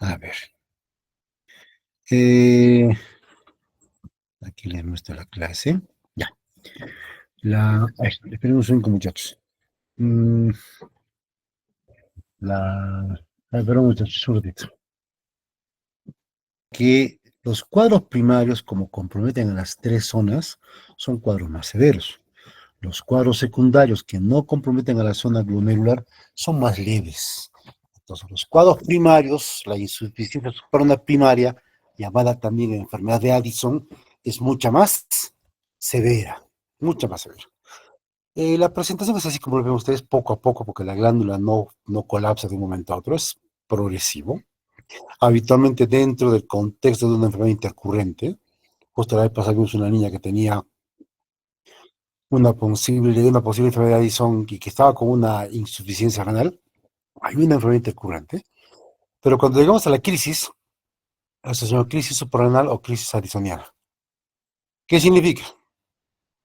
A ver, eh, aquí les muestro la clase. Ya, esperen un segundo, muchachos. Mm, perdón, muchachos, un ratito. Que los cuadros primarios, como comprometen a las tres zonas, son cuadros más severos. Los cuadros secundarios que no comprometen a la zona glomerular son más leves. Entonces, los cuadros primarios, la insuficiencia suprarrenal primaria, llamada también enfermedad de Addison, es mucha más severa. La presentación es así como lo ven ustedes, poco a poco, porque la glándula no colapsa de un momento a otro, es progresivo. Habitualmente dentro del contexto de una enfermedad intercurrente. Justo la vez pasada vimos una niña que tenía una posible enfermedad de Addison y que estaba con una insuficiencia renal. Hay una enfermedad intercurrente. Pero cuando llegamos a la crisis, eso se llama crisis suprarrenal o crisis addisoniana. ¿Qué significa?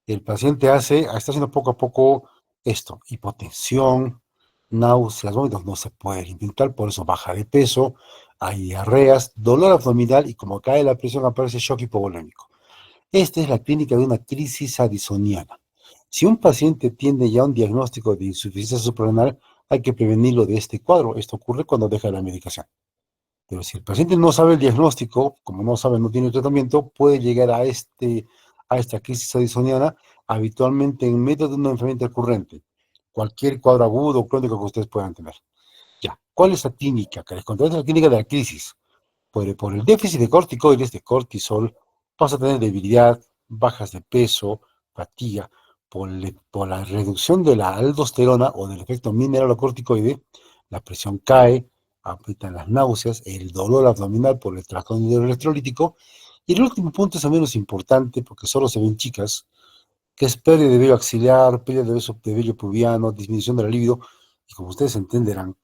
El paciente está haciendo poco a poco esto, hipotensión, náuseas, vómitos, no se puede intentar, por eso baja de peso, hay diarreas, dolor abdominal y como cae la presión aparece shock hipovolémico. Esta es la clínica de una crisis addisoniana. Si un paciente tiene ya un diagnóstico de insuficiencia suprarrenal, hay que prevenirlo de este cuadro. Esto ocurre cuando deja la medicación. Pero si el paciente no sabe el diagnóstico, como no sabe, no tiene tratamiento, puede llegar a esta crisis addisoniana habitualmente en medio de una enfermedad intercurrente. Cualquier cuadro agudo o crónico que ustedes puedan tener. Ya, ¿cuál es la clínica? Que les conté, es la clínica de la crisis. Por el déficit de corticoides, de cortisol, vas a tener debilidad, bajas de peso, fatiga. Por la reducción de la aldosterona o del efecto mineralocorticoide, la presión cae, aumentan las náuseas, el dolor abdominal por el trastorno electrolítico. Y el último punto es el menos importante porque solo se ven chicas, que es pérdida de vello axilar, pérdida de vello pubiano, disminución de la libido. Y como ustedes entenderán,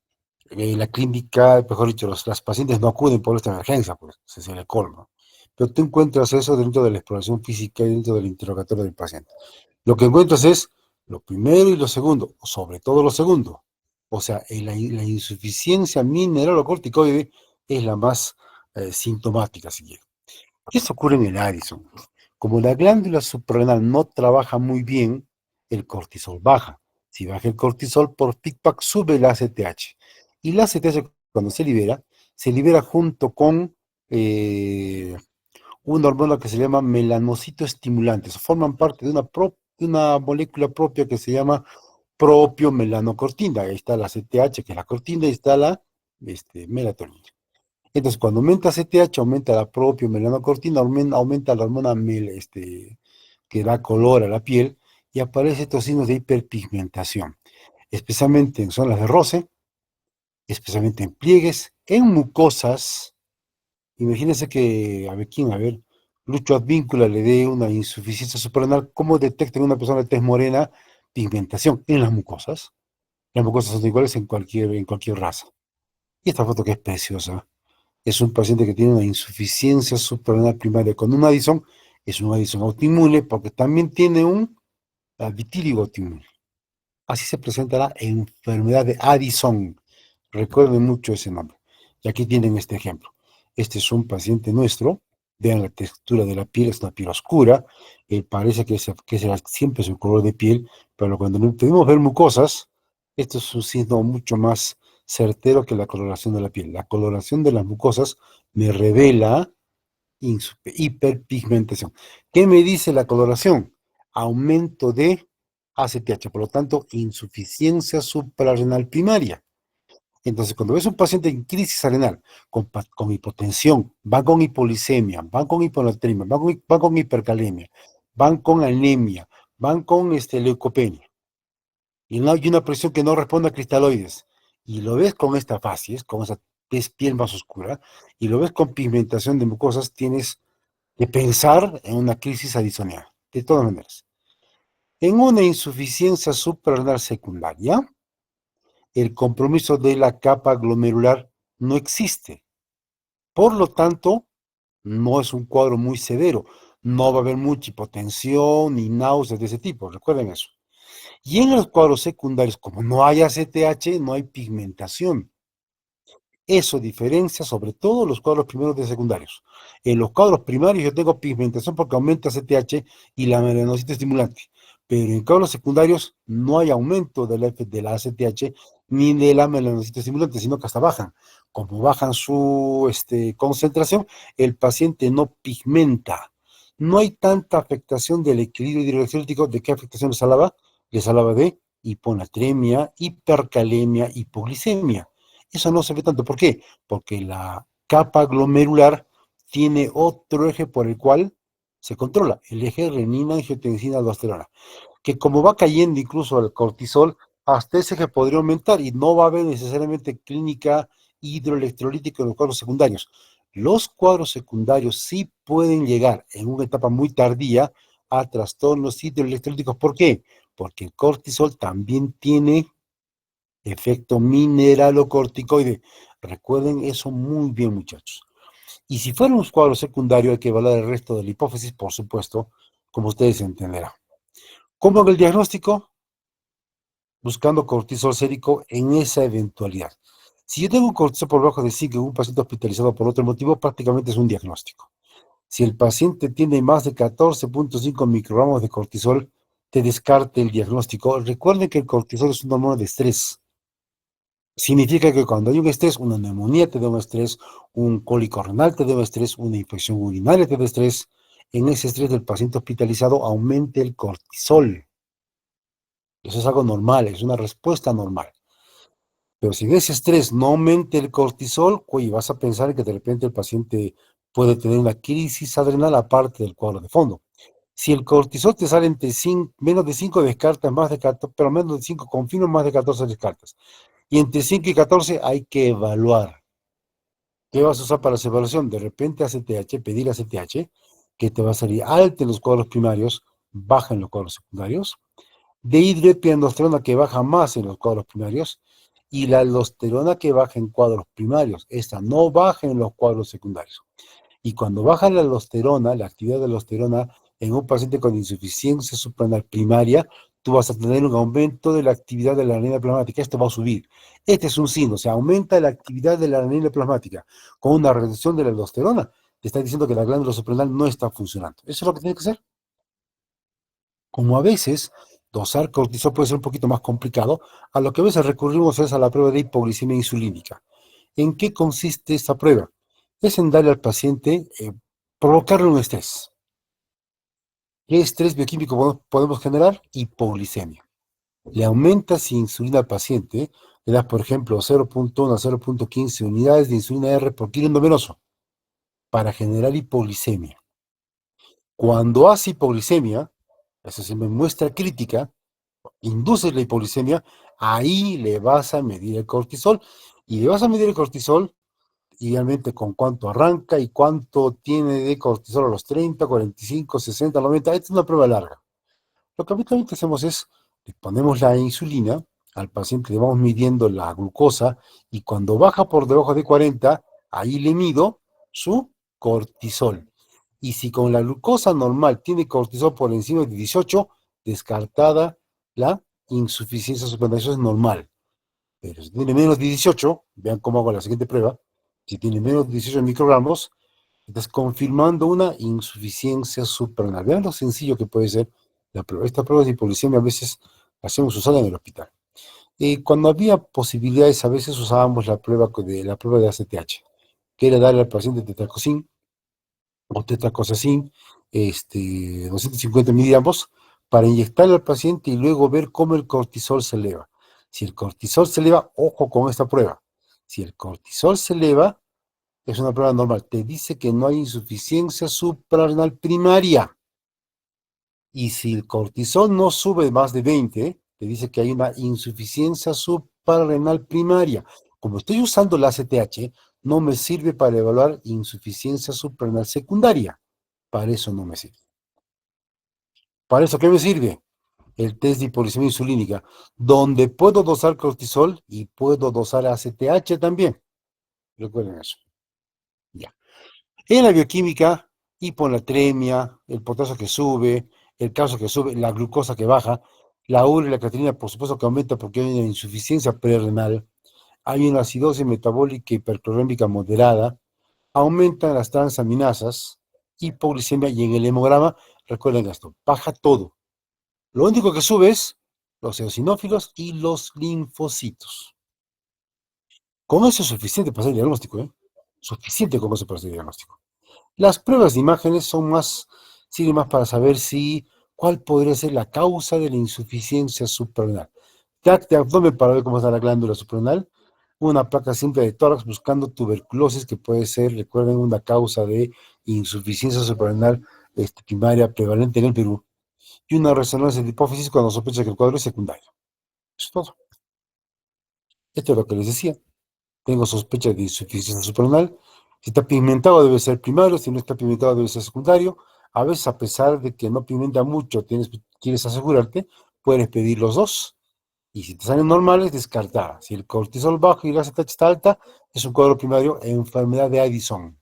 la clínica, mejor dicho, las pacientes no acuden por esta emergencia, pues se le colma. Pero tú encuentras eso dentro de la exploración física y dentro del interrogatorio del paciente. Lo que encuentras es lo primero y lo segundo, sobre todo lo segundo. O sea, la insuficiencia mineralocorticoide es la más sintomática, si quiere. Esto ocurre en el Addison. Como la glándula suprarrenal no trabaja muy bien, el cortisol baja. Si baja el cortisol, por feedback sube el ACTH. Y el ACTH, cuando se libera junto con una hormona que se llama melanocito estimulantes. Forman parte de una molécula propia que se llama propio melanocortina. Ahí está la ACTH, que es la cortina, y está la melatonina. Entonces, cuando aumenta CTH, aumenta la propia melanocortina, aumenta la hormona que da color a la piel y aparecen estos signos de hiperpigmentación, especialmente en zonas de roce, especialmente en pliegues, en mucosas. Imagínense que, a ver, Lucho Advíncula le dé una insuficiencia suprarrenal. ¿Cómo detecta en una persona de tez morena pigmentación? En las mucosas. Las mucosas son iguales en cualquier raza. Y esta foto que es preciosa. Es un paciente que tiene una insuficiencia suprarrenal primaria con un Addison, es un Addison autoinmune porque también tiene un vitíligo autoinmune. Así se presenta la enfermedad de Addison. Recuerden mucho ese nombre. Y aquí tienen este ejemplo. Este es un paciente nuestro. Vean la textura de la piel, es una piel oscura. Parece que será siempre su color de piel, pero cuando podemos ver mucosas, esto es un síntoma mucho más certero que la coloración de la piel. La coloración de las mucosas me revela hiperpigmentación. ¿Qué me dice la coloración? Aumento de ACTH, por lo tanto, insuficiencia suprarrenal primaria. Entonces, cuando ves un paciente en crisis renal, con hipotensión, van con hipolisemia, van con hiponatremia, van con hipercalemia, van con anemia, van con leucopenia, y no hay una presión que no responda a cristaloides, y lo ves con esta facies, con esa piel más oscura, y lo ves con pigmentación de mucosas, tienes que pensar en una crisis addisoniana, de todas maneras. En una insuficiencia suprarrenal secundaria, el compromiso de la capa glomerular no existe. Por lo tanto, no es un cuadro muy severo. No va a haber mucha hipotensión ni náuseas de ese tipo, recuerden eso. Y en los cuadros secundarios, como no hay ACTH, no hay pigmentación. Eso diferencia sobre todo los cuadros primarios de secundarios. En los cuadros primarios yo tengo pigmentación porque aumenta CTH y la melanocita estimulante, pero en cuadros secundarios no hay aumento de la ACTH ni de la melanocita estimulante, sino que hasta bajan. Como bajan su concentración, el paciente no pigmenta. No hay tanta afectación del equilibrio hidroelectrólico. ¿De qué afectación les hablaba? Les hablaba de hiponatremia, hipercalemia, hipoglicemia. Eso no se ve tanto. ¿Por qué? Porque la capa glomerular tiene otro eje por el cual se controla, el eje renina, angiotensina, aldosterona, que como va cayendo incluso el cortisol, hasta ese eje podría aumentar y no va a haber necesariamente clínica hidroelectrolítica en los cuadros secundarios. Los cuadros secundarios sí pueden llegar en una etapa muy tardía a trastornos hidroelectrolíticos. ¿Por qué? Porque el cortisol también tiene efecto mineralocorticoide. Recuerden eso muy bien, muchachos. Y si fuera un cuadro secundario, hay que evaluar el resto de la hipófisis, por supuesto, como ustedes entenderán. ¿Cómo hago el diagnóstico? Buscando cortisol sérico en esa eventualidad. Si yo tengo un cortisol por debajo de 5 en un paciente hospitalizado por otro motivo, prácticamente es un diagnóstico. Si el paciente tiene más de 14.5 microgramos de cortisol, te descarte el diagnóstico. Recuerden que el cortisol es un hormona de estrés. Significa que cuando hay un estrés, una neumonía te da un estrés, un cólico renal te da un estrés, una infección urinaria te da estrés. En ese estrés del paciente hospitalizado aumente el cortisol. Eso es algo normal, es una respuesta normal. Pero si en ese estrés no aumente el cortisol, oye, vas a pensar que de repente el paciente puede tener una crisis adrenal aparte del cuadro de fondo. Si el cortisol te sale entre menos de 5 descartas, más de 14, pero menos de 5 confirmas, más de 14 descartas. Y entre 5 y 14 hay que evaluar. ¿Qué vas a usar para esa evaluación? De repente ACTH, pedir ACTH, que te va a salir alta en los cuadros primarios, baja en los cuadros secundarios. Dihidroepiandrosterona que baja más en los cuadros primarios. Y la aldosterona que baja en cuadros primarios. Esta no baja en los cuadros secundarios. Y cuando baja la aldosterona, la actividad de la aldosterona en un paciente con insuficiencia suprarrenal primaria, tú vas a tener un aumento de la actividad de la arenina plasmática. Esto va a subir. Este es un signo, o sea, aumenta la actividad de la arenina plasmática con una reducción de la aldosterona. Te está diciendo que la glándula suprarrenal no está funcionando. Eso es lo que tiene que hacer. Como a veces dosar cortisol puede ser un poquito más complicado, a lo que a veces recurrimos es a la prueba de hipoglicemia insulínica. ¿En qué consiste esta prueba? Es en darle al paciente, provocarle un estrés. ¿Qué estrés bioquímico podemos generar? Hipoglicemia. Le aumentas insulina al paciente, le das, por ejemplo, 0.1 a 0.15 unidades de insulina R por kilo endovenoso para generar hipoglicemia. Cuando hace hipoglicemia, eso se me muestra crítica, induces la hipoglicemia, ahí le vas a medir el cortisol. Y le vas a medir el cortisol, idealmente con cuánto arranca y cuánto tiene de cortisol a los 30, 45, 60, 90. Esta es una prueba larga. Lo que habitualmente hacemos es, le ponemos la insulina, al paciente le vamos midiendo la glucosa y cuando baja por debajo de 40, ahí le mido su cortisol. Y si con la glucosa normal tiene cortisol por encima de 18, descartada la insuficiencia suprarrenal. Eso es normal. Pero si tiene menos de 18, vean cómo hago la siguiente prueba, si tiene menos de 18 microgramos, estás confirmando una insuficiencia suprarrenal. Vean lo sencillo que puede ser la prueba. Esta prueba de hipoglicemia a veces la hacemos usada en el hospital. Cuando había posibilidades, a veces usábamos la prueba de ACTH, que era darle al paciente tetracosin o tetracozacin, 250 miligramos, para inyectarle al paciente y luego ver cómo el cortisol se eleva. Si el cortisol se eleva, ojo con esta prueba. Si el cortisol se eleva, es una prueba normal. Te dice que no hay insuficiencia suprarrenal primaria. Y si el cortisol no sube más de 20, te dice que hay una insuficiencia suprarrenal primaria. Como estoy usando la ACTH, no me sirve para evaluar insuficiencia suprarrenal secundaria. Para eso no me sirve. ¿Para eso qué me sirve? El test de hipoglicemia insulínica, donde puedo dosar cortisol y puedo dosar ACTH también. Recuerden eso. Ya. En la bioquímica, hiponatremia, el potasio que sube, el calcio que sube, la glucosa que baja, la urea y la creatinina, por supuesto que aumenta porque hay una insuficiencia prerrenal. hay una acidosis metabólica hiperclorémica moderada, aumentan las transaminasas, hipoglicemia y en el hemograma, recuerden esto, baja todo. Lo único que sube es los eosinófilos y los linfocitos. Con eso es suficiente para hacer el diagnóstico, ¿eh? Suficiente con eso para hacer el diagnóstico. Las pruebas de imágenes sirven más para saber cuál podría ser la causa de la insuficiencia suprarrenal. TAC de abdomen para ver cómo está la glándula suprarrenal, una placa simple de tórax buscando tuberculosis, que puede ser, recuerden, una causa de insuficiencia suprarrenal primaria prevalente en el Perú, y una resonancia de hipófisis cuando sospecha que el cuadro es secundario. Eso es todo. Esto es lo que les decía. Tengo sospecha de insuficiencia suprarrenal. Si está pigmentado debe ser primario, si no está pigmentado debe ser secundario. A veces, a pesar de que no pigmenta mucho, quieres asegurarte, puedes pedir los dos. Y si te salen normales, descartar. Si el cortisol bajo y la ACTH está alta, es un cuadro primario, enfermedad de Addison.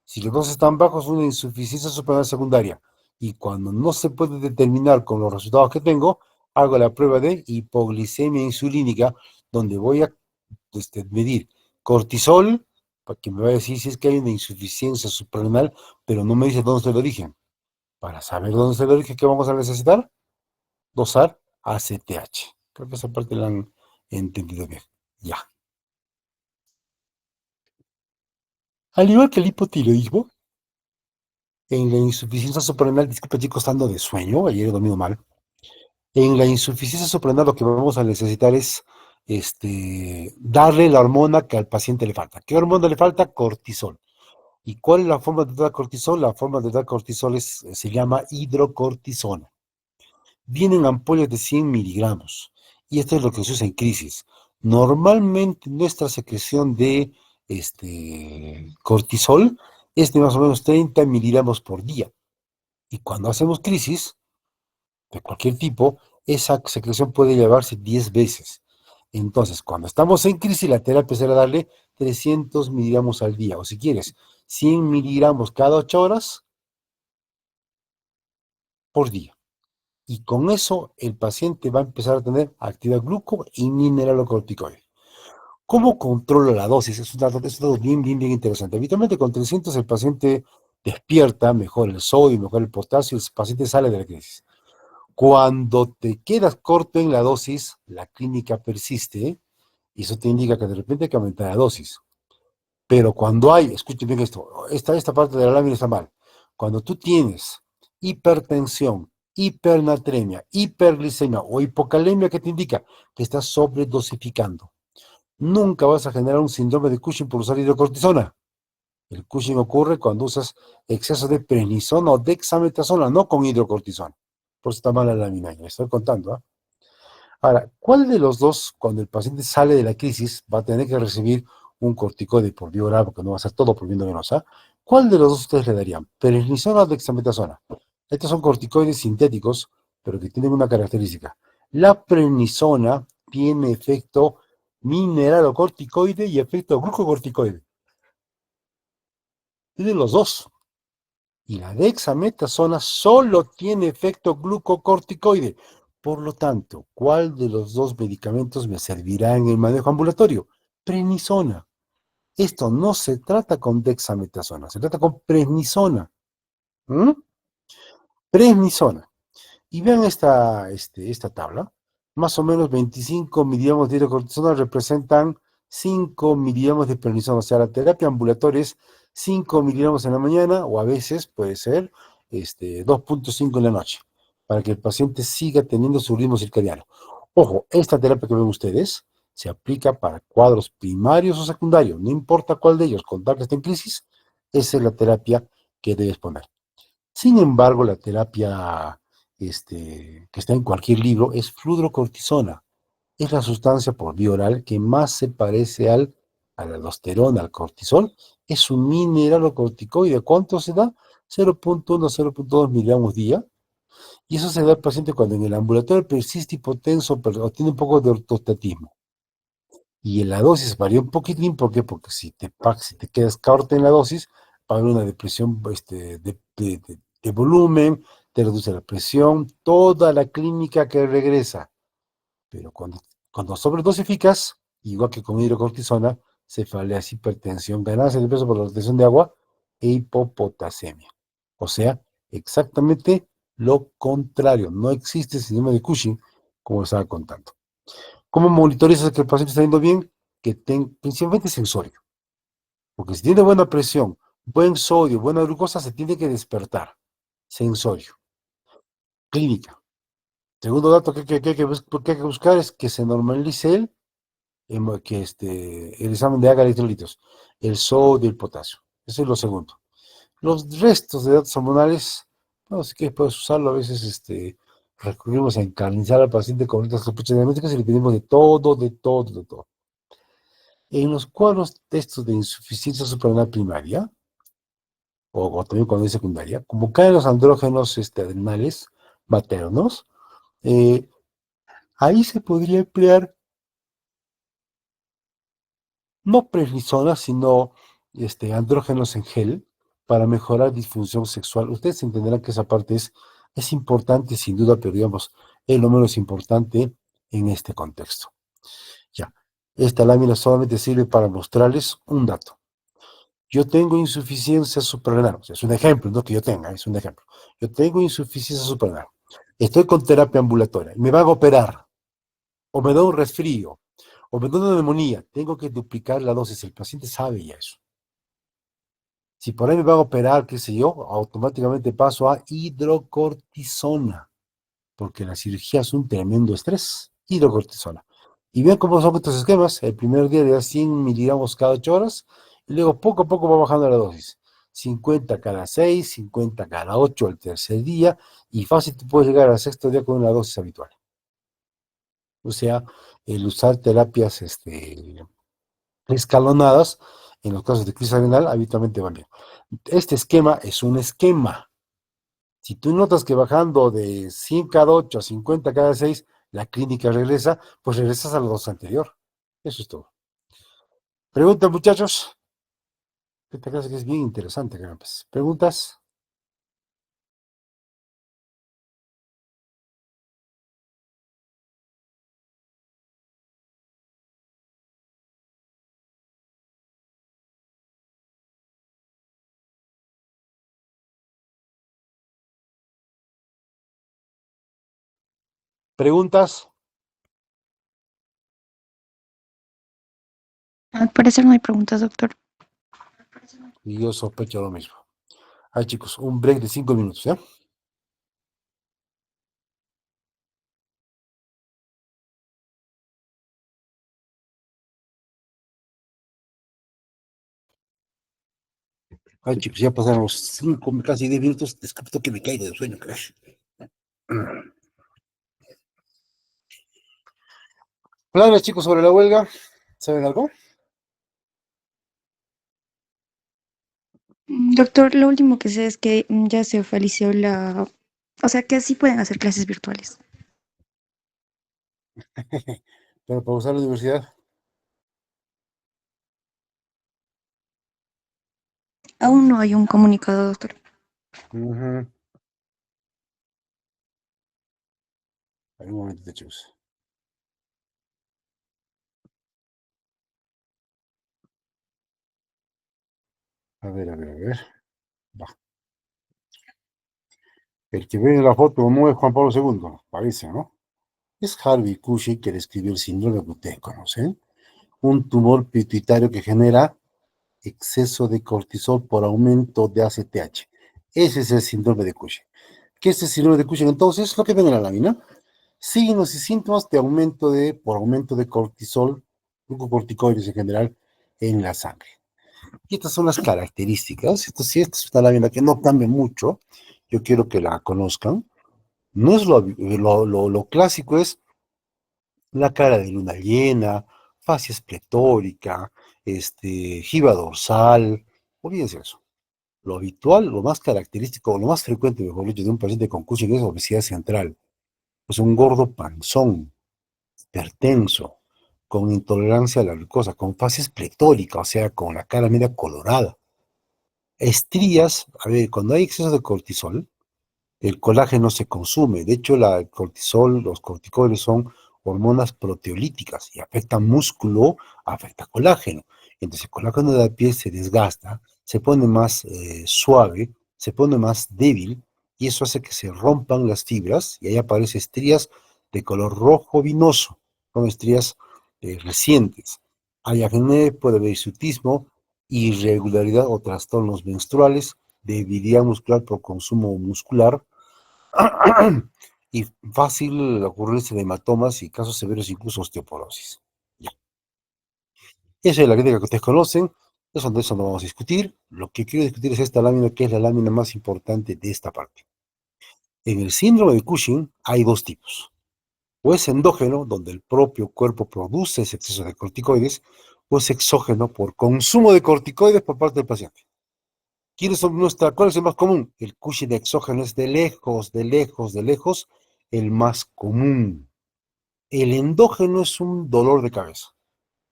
Si los dos están bajos, es una insuficiencia suprarrenal secundaria. Y cuando no se puede determinar con los resultados que tengo, hago la prueba de hipoglicemia insulínica, donde voy a medir cortisol, para que me vaya a decir si es que hay una insuficiencia suprarrenal, pero no me dice dónde está el origen. Para saber dónde está el origen, ¿qué vamos a necesitar? Dosar ACTH. Creo que esa parte la han entendido bien. Ya. Al igual que el hipotiroidismo, en la insuficiencia suprarrenal, disculpe chicos, estando de sueño, ayer he dormido mal. En la insuficiencia suprarrenal lo que vamos a necesitar es darle la hormona que al paciente le falta. ¿Qué hormona le falta? Cortisol. ¿Y cuál es la forma de dar cortisol? La forma de dar cortisol se llama hidrocortisona. Vienen ampollas de 100 miligramos. Y esto es lo que se usa en crisis. Normalmente nuestra secreción de cortisol es de más o menos 30 miligramos por día. Y cuando hacemos crisis, de cualquier tipo, esa secreción puede llevarse 10 veces. Entonces, cuando estamos en crisis, la terapia será darle 300 miligramos al día, o si quieres, 100 miligramos cada 8 horas por día. Y con eso el paciente va a empezar a tener actividad gluco y mineralocorticoide. ¿Cómo controlo la dosis? Es un dato bien, bien, bien interesante. Habitualmente con 300 el paciente despierta, mejor el sodio, mejor el potasio, el paciente sale de la crisis. Cuando te quedas corto en la dosis, la clínica persiste, y eso te indica que de repente hay que aumentar la dosis. Pero cuando escuchen bien esto, esta parte de la lámina está mal. Cuando tú tienes hipertensión, hipernatremia, hiperglicemia o hipocalemia, que te indica que estás sobredosificando, nunca vas a generar un síndrome de Cushing por usar hidrocortisona. El Cushing ocurre cuando usas exceso de prednisona o dexametasona, no con hidrocortisona. Por eso está mal la lámina, ya estoy contando. ¿Eh? Ahora, ¿cuál de los dos, cuando el paciente sale de la crisis, va a tener que recibir un corticoide por vía oral, porque no va a ser todo por vía venosa? ¿Cuál de los dos ustedes le darían? ¿Prednisona o dexametasona? Estos son corticoides sintéticos, pero que tienen una característica. La prednisona tiene efecto mineralocorticoide y efecto glucocorticoide. Tienen los dos. Y la dexametasona solo tiene efecto glucocorticoide. Por lo tanto, ¿cuál de los dos medicamentos me servirá en el manejo ambulatorio? Prednisona. Esto no se trata con dexametasona, se trata con prednisona. ¿Mm? Prednisona. Y vean esta tabla. Más o menos 25 miligramos de hidrocortisona representan 5 miligramos de prednisona. O sea, la terapia ambulatoria es 5 miligramos en la mañana, o a veces puede ser 2,5 en la noche, para que el paciente siga teniendo su ritmo circadiano. Ojo, esta terapia que ven ustedes se aplica para cuadros primarios o secundarios, no importa cuál de ellos, con tal que esté en crisis, esa es la terapia que debes poner. Sin embargo, la terapia que está en cualquier libro es fludrocortisona. Es la sustancia por vía oral que más se parece a la aldosterona, al cortisol. Es un mineralocorticoide. ¿Cuánto se da? 0,1, 0,2 miligramos día. Y eso se da al paciente cuando en el ambulatorio persiste hipotenso o tiene un poco de ortostatismo. Y en la dosis varía un poquitín. ¿Por qué? Porque si te quedas corto en la dosis, va a haber una depresión de volumen, te reduce la presión, toda la clínica que regresa. Pero cuando sobredosificas, igual que con hidrocortisona, cefaleas, hipertensión, ganancia de peso por la retención de agua e hipopotasemia. O sea, exactamente lo contrario. No existe síndrome de Cushing, como estaba contando. ¿Cómo monitorizas que el paciente está yendo bien? Principalmente sensorio. Porque si tiene buena presión, buen sodio, buena glucosa, se tiene que despertar. Sensorio. Clínica. Segundo dato que hay que buscar es que se normalice el examen de haga electrolitos, el sodio y el potasio. Eso es lo segundo. Los restos de datos hormonales, no sé qué puedes usarlo, a veces recurrimos a encarnizar al paciente con estas sospechas diagnósticas y le pedimos de todo, de todo, de todo. En los cuadros textos de insuficiencia suprarrenal primaria, o también cuando es secundaria, como caen los andrógenos adrenales maternos, eh, ahí se podría emplear no prednisona, sino andrógenos en gel para mejorar disfunción sexual. Ustedes entenderán que esa parte es importante sin duda, pero digamos, es lo menos importante en este contexto. Ya, esta lámina solamente sirve para mostrarles un dato. Yo tengo insuficiencia suprarrenal, o sea, es un ejemplo, no que yo tenga, es un ejemplo. Yo tengo insuficiencia suprarrenal. Estoy con terapia ambulatoria, me van a operar, o me da un resfrío, o me da una neumonía, tengo que duplicar la dosis, el paciente sabe ya eso. Si por ahí me van a operar, qué sé yo, automáticamente paso a hidrocortisona, porque la cirugía es un tremendo estrés. Hidrocortisona. Y vean cómo son estos esquemas. El primer día le da 100 miligramos cada 8 horas, y luego poco a poco va bajando la dosis. 50 cada 6, 50 cada 8 el tercer día, y fácil tú puedes llegar al sexto día con una dosis habitual. O sea, el usar terapias escalonadas, en los casos de crisis renal, habitualmente van bien. Este esquema es un esquema. Si tú notas que bajando de 100 cada 8 a 50 cada 6, la clínica regresa, pues regresas a la dosis anterior. Eso es todo. Preguntas, muchachos. Esta clase que es bien interesante, carambas. ¿Preguntas? ¿Preguntas? Al parecer no hay preguntas, doctor. Y yo sospecho lo mismo. Ay, chicos, un break de 5 minutos, ¿ya? Ay, chicos, ya pasaron los 5, casi 10 minutos. Descripto que me caigo de sueño, crash. Planes, chicos, sobre la huelga. ¿Saben algo? Doctor, lo último que sé es que ya se oficializó la... O sea, que sí pueden hacer clases virtuales. Pero para usar la universidad. Aún no hay un comunicado, doctor. Ujú. Hay un momento, chicos. A ver, a ver, a ver. Va. El que ve en la foto no es Juan Pablo II, parece, ¿no? Es Harvey Cushing que describió el síndrome que ustedes conocen. Un tumor pituitario que genera exceso de cortisol por aumento de ACTH. Ese es el síndrome de Cushing. ¿Qué es el síndrome de Cushing? Entonces, lo que ven en la lámina, signos y síntomas por aumento de cortisol, glucocorticoides en general, en la sangre. Y estas son las características. Esto sí, esta es una lámina que no cambia mucho. Yo quiero que la conozcan. No es lo clásico, es la cara de luna llena, fascia esclerótica, jiba dorsal, olvídense eso. Lo habitual, lo más característico, lo más frecuente, mejor dicho, de un paciente con Cushing es obesidad central. Es un gordo panzón, hipertenso, con intolerancia a la glucosa, con fascia esclerótica, o sea, con la cara media colorada. Estrías, a ver, cuando hay exceso de cortisol, el colágeno se consume. De hecho, el cortisol, los corticoides son hormonas proteolíticas y afecta músculo, afecta colágeno. Entonces el colágeno de la piel se desgasta, se pone más suave, se pone más débil y eso hace que se rompan las fibras y ahí aparecen estrías de color rojo vinoso, son estrías recientes. Hay acné, puede haber hirsutismo, irregularidad o trastornos menstruales, debilidad muscular por consumo muscular y fácil ocurrencia de hematomas y casos severos incluso osteoporosis. Ya. Esa es la crítica que ustedes conocen, de eso no vamos a discutir. Lo que quiero discutir es esta lámina, que es la lámina más importante de esta parte. En el síndrome de Cushing hay dos tipos. O es endógeno, donde el propio cuerpo produce ese exceso de corticoides, o es exógeno por consumo de corticoides por parte del paciente. ¿Cuál es el más común? El Cushing exógeno es de lejos, de lejos, de lejos, el más común. El endógeno es un dolor de cabeza.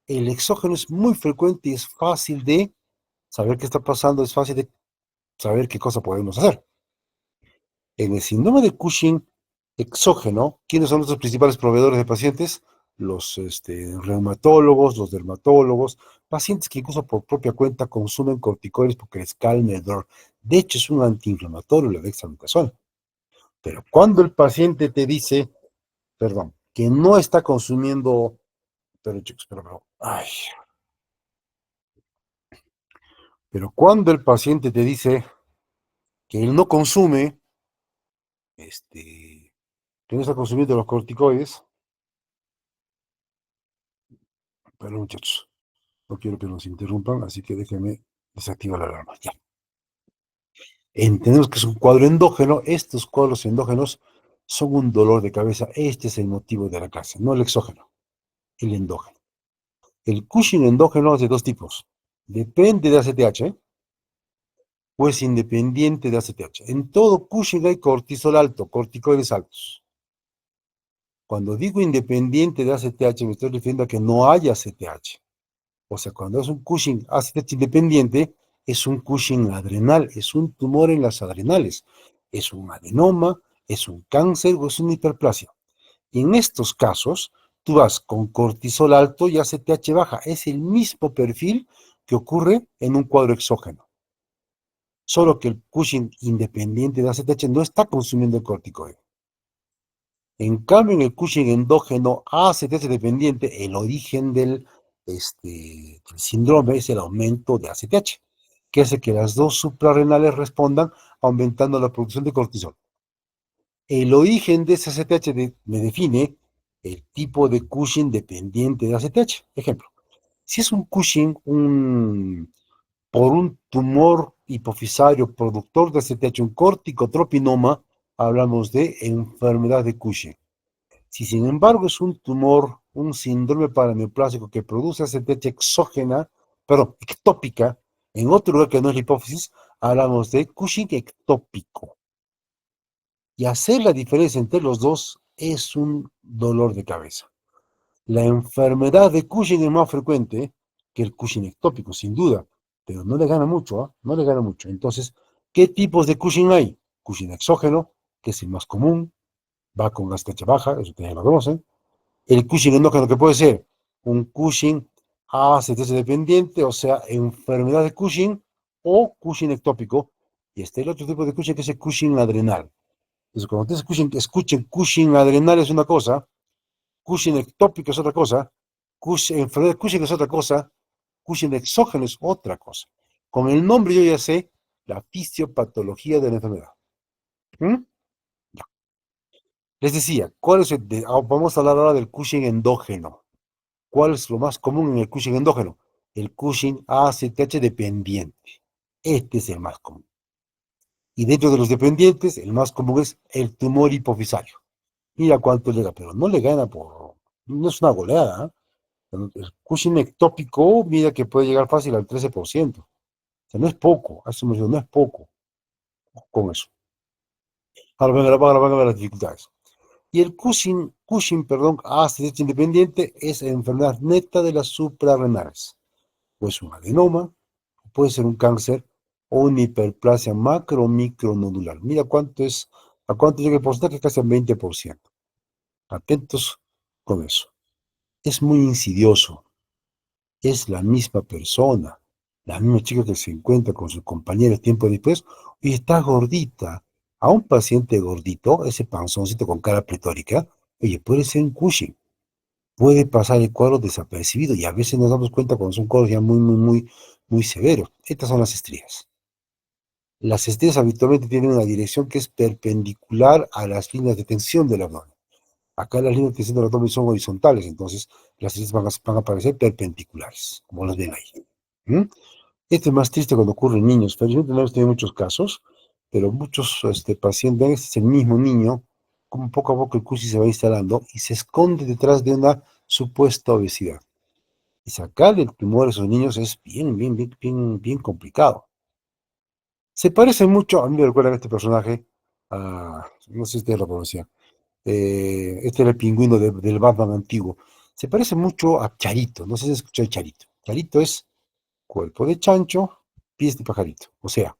El exógeno es muy frecuente y es fácil de saber qué está pasando, es fácil de saber qué cosa podemos hacer. En el síndrome de Cushing exógeno, ¿quiénes son nuestros principales proveedores de pacientes? Los reumatólogos, los dermatólogos, pacientes que incluso por propia cuenta consumen corticoides porque les calma el dolor. De hecho, es un antiinflamatorio la dexametasona. Pero cuando el paciente te dice, perdón, que no está consumiendo, pero, chicos, ay, pero cuando el paciente te dice que él no consume, que no está consumiendo los corticoides, pero muchachos, no quiero que nos interrumpan, así que déjenme desactivar la alarma. Ya. Entendemos que es un cuadro endógeno. Estos cuadros endógenos son un dolor de cabeza. Este es el motivo de la clase, no el exógeno, el endógeno. El Cushing endógeno es de dos tipos. Depende de ACTH o es independiente de ACTH. En todo Cushing hay cortisol alto, corticoides altos. Cuando digo independiente de ACTH, me estoy refiriendo a que no hay ACTH. O sea, cuando es un Cushing ACTH independiente, es un Cushing adrenal, es un tumor en las adrenales, es un adenoma, es un cáncer o es una hiperplasia. Y en estos casos, tú vas con cortisol alto y ACTH baja. Es el mismo perfil que ocurre en un cuadro exógeno. Solo que el Cushing independiente de ACTH no está consumiendo el corticoide. En cambio, en el Cushing endógeno ACTH dependiente, el origen del síndrome es el aumento de ACTH, que hace que las dos suprarrenales respondan aumentando la producción de cortisol. El origen de ese ACTH me define el tipo de Cushing dependiente de ACTH. Ejemplo, si es un Cushing por un tumor hipofisario productor de ACTH, un corticotropinoma, hablamos de enfermedad de Cushing. Si sin embargo es un tumor, un síndrome paraneoplásico que produce ACTH exógena, perdón, ectópica, en otro lugar que no es la hipófisis, hablamos de Cushing ectópico. Y hacer la diferencia entre los dos es un dolor de cabeza. La enfermedad de Cushing es más frecuente que el Cushing ectópico, sin duda, pero no le gana mucho, ¿eh? No le gana mucho. Entonces, ¿qué tipos de Cushing hay? Cushing exógeno, que es el más común, va con ACTH baja, eso ustedes ya lo conocen. El Cushing endógeno, que puede ser un Cushing ACTH dependiente, o sea, enfermedad de Cushing o Cushing ectópico. Y está el otro tipo de Cushing, que es el Cushing adrenal. Entonces, cuando ustedes escuchen Cushing adrenal es una cosa, Cushing ectópico es otra cosa, enfermedad de Cushing es otra cosa, Cushing exógeno es otra cosa. Con el nombre yo ya sé la fisiopatología de la enfermedad. ¿Mm? Ya. Les decía, vamos a hablar ahora del Cushing endógeno. ¿Cuál es lo más común en el Cushing endógeno? El Cushing ACTH dependiente. Este es el más común. Y dentro de los dependientes, el más común es el tumor hipofisario. Mira cuánto llega, pero no le gana no es una goleada, ¿eh? El Cushing ectópico, mira que puede llegar fácil al 13%. O sea, no es poco, no es poco con eso. Ahora van a ver las dificultades. Y el Cushing, ACTH independiente es enfermedad neta de las suprarrenales. Pues un adenoma, puede ser un cáncer o una hiperplasia macro o micronodular. Mira a cuánto llega el porcentaje, casi al 20%. Atentos, con eso. Es muy insidioso. Es la misma persona, la misma chica que se encuentra con sus compañeros tiempo después y está gordita. A un paciente gordito, ese panzoncito con cara pletórica, oye, puede ser un Cushing, puede pasar el cuadro desapercibido y a veces nos damos cuenta cuando son cuadros ya muy severos. Estas son las estrías. Las estrías habitualmente tienen una dirección que es perpendicular a las líneas de tensión del abdomen. Acá las líneas de tensión del abdomen son horizontales, entonces las estrías van a aparecer perpendiculares, como las ven ahí. ¿Mm? Esto es más triste cuando ocurre en niños. Felizmente no hemos tenido muchos casos, pero muchos pacientes, este es el mismo niño, como poco a poco el CUSI se va instalando y se esconde detrás de una supuesta obesidad. Y sacarle el tumor a esos niños es bien complicado. Se parece mucho, a mí me recuerda este personaje, no sé si ustedes lo conocían, este era el pingüino del Batman antiguo. Se parece mucho a Charito, no sé si has escuchado de Charito. Charito es cuerpo de chancho, pies de pajarito. O sea,